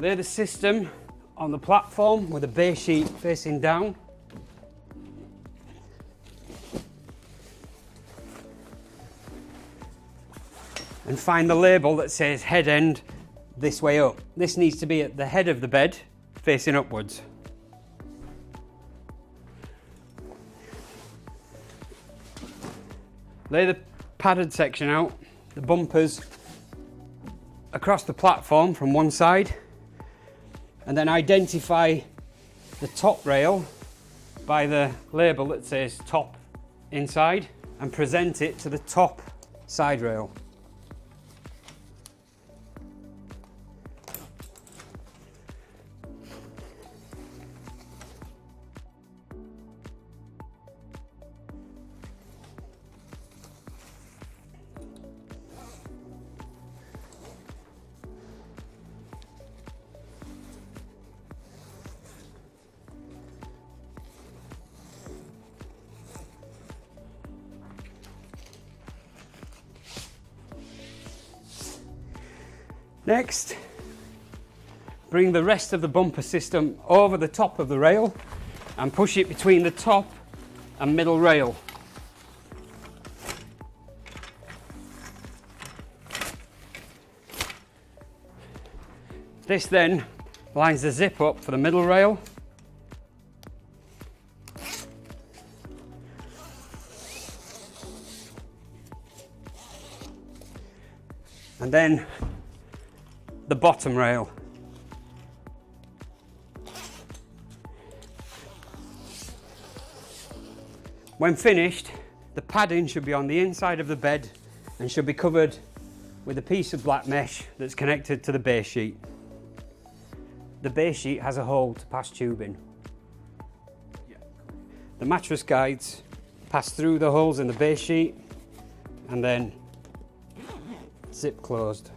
Lay the system on the platform with the base sheet facing down. And find the label that says head end this way up. This needs to be at the head of the bed facing upwards. Lay the padded section out, the bumpers across the platform from one side, and then identify the top rail by the label that says top inside and present it to the top side rail. Next, bring the rest of the bumper system over the top of the rail and push it between the top and middle rail. This then lines the zip up for the middle rail. And then the bottom rail. When finished, the padding should be on the inside of the bed and should be covered with a piece of black mesh that's connected to the base sheet. The base sheet has a hole to pass tubing. The mattress guides pass through the holes in the base sheet and then zip closed.